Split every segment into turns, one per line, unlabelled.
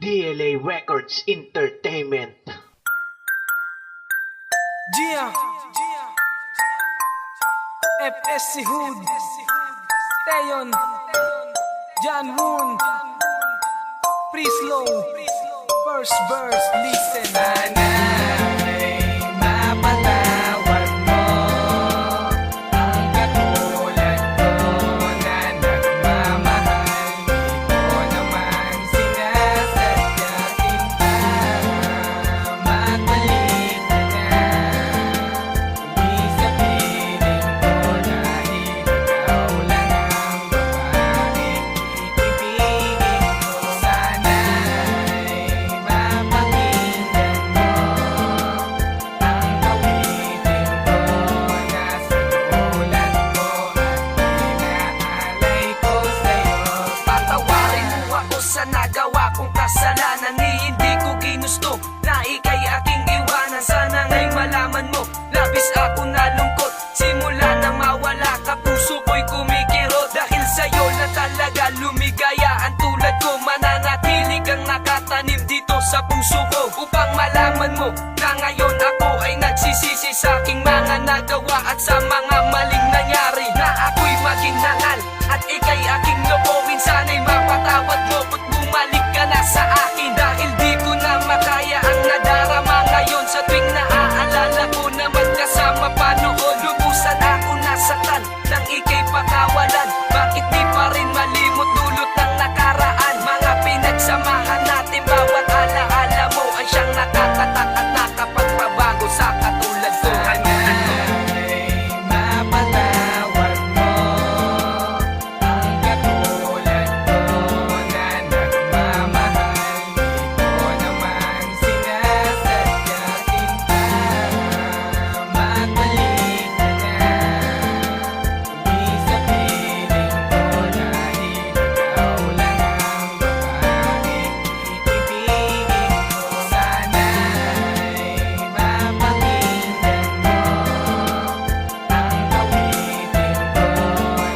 DLA Records Entertainment.
Gia FSC Hood Tayon John Woon Prislow First verse, listen. Sana'y mapatawad mo ang katulad ko na nagmamahal. Di ko naman sinasadya kita magbalik ka na. Hindi sa piling ko dahil ikaw lang ang babaeng ibibigin ko. Sana'y mapakinggan mo ang awitin ko na sinulat ko at inaalay ko sa'yo. Patawarin mo ako sa nagawa kong kasalanan, ni hindi ko ginusto na ika'y aking iwanan. Sana nga'y malaman mo, labis ako nalungkot simula nang mawala ka. Puso ko'y kumikirot dahil sa'yo na talaga lumigaya. Ang tulad ko mananatili kang nakatanim dito sa puso ko, upang malaman mo na ngayon ako ay nagsisisi sa aking mga nagawa at sa mga maling nangyari. Na ako'y maging hangal at ika'y aking lokohin. Sana'y mapatawad mo at bumalik ka na sa akin, dahil di ko na makaya ang nadarama ngayon. Sa tuwing naaalala ko na magkasama pa noon, lubusan ako nasaktan nang ika'y pakawalan. Bakit di pa rin malimot dulot ng nakaraan? Mga pinagsamahan natin, bawat alaala mo ay siyang nakakatak at nakapagpabago sa katulad ko. Sana'y mapatawad mo ang katulad ko na nagmamahal. Di ko naman sinasadya kita magbalik ka na. Hindi sa piling ko dahil ikaw lang ang babaeng ibibigin ko. Sana'y mapakinggan mo ang awitin ko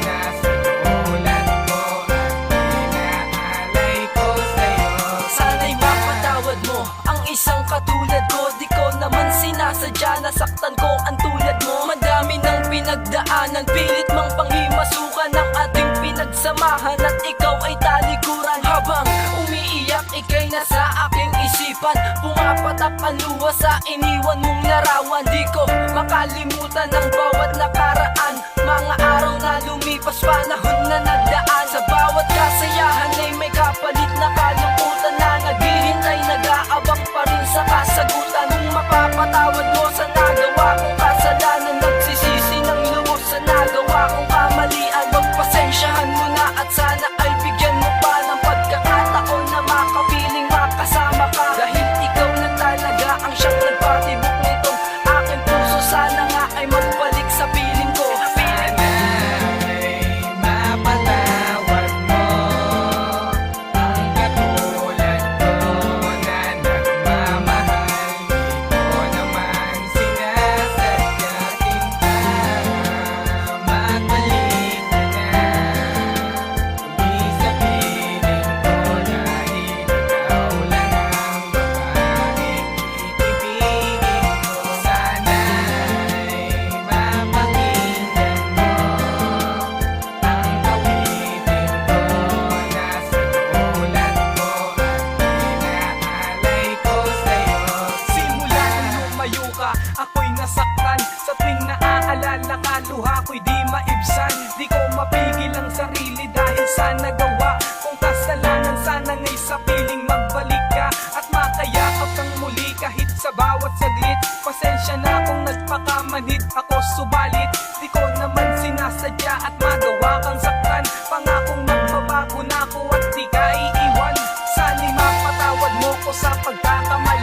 na sinulat ko at inaalay ko sa'yo. Sana'y mapatawad mo ang isang katulad ko. Di ko naman sinasadya, nasaktan ko ang tulad mo. Madami ng pinagdaanan, pilit mang panghimasukan ng ating pinagsamahan, at ikaw ay talikuran. Habang umiiyak, ika'y nasa aking isipan, pumapatak ang luha sa iniwan mong larawan. Di ko makalimutan ang bawat nakaraan, mga araw na lumipas, panahon na nagdaan. Sa bawat kasayahan ay may kapalit na kalungkutan na naghihintay, nag-aabang pa rin sa kasagutan. Kung mapapatawad mo sa nagawa kong kasalanan, nagsisisi ng lubos sa nagawa kong kamalian. Pagpasensyahan mo na at sana ay bigyan mo pa ng pagkakataon na makapiling makasama ka, dahil ikaw na talaga ang siyang nagpatibok nitong aking puso. Sana nga ay magbalik sa piling ko. Sana'y mapatawad mo ang katulad ko na nagmamahal. Di ko naman sinasadya kita magbalik ka na. Hindi sa piling ko dahil ikaw lang ang babaeng ibibigin ko. Sana'y mapakinggan mo ang awitin ko na sinulat ko at inaalay ko sa'yo. Simula nang lumayo ka, ako'y nasaktan. Sa tuwing naaalala ka, luha ko'y di maibsan. Di ko mapigil ang sarili dahil sa nagawa kong kasalanan. Sana nga'y sa piling magbalik ka at makayakap kang muli kahit sa bawat saglit. Pasensya na kung nagpakamanhid ako, subalit di ko naman sinasadya at magawa kang saktan. Pangakong magbabago na ako at di ka iiwan. Sana'y mapatawad mo ko sa pagkakamali.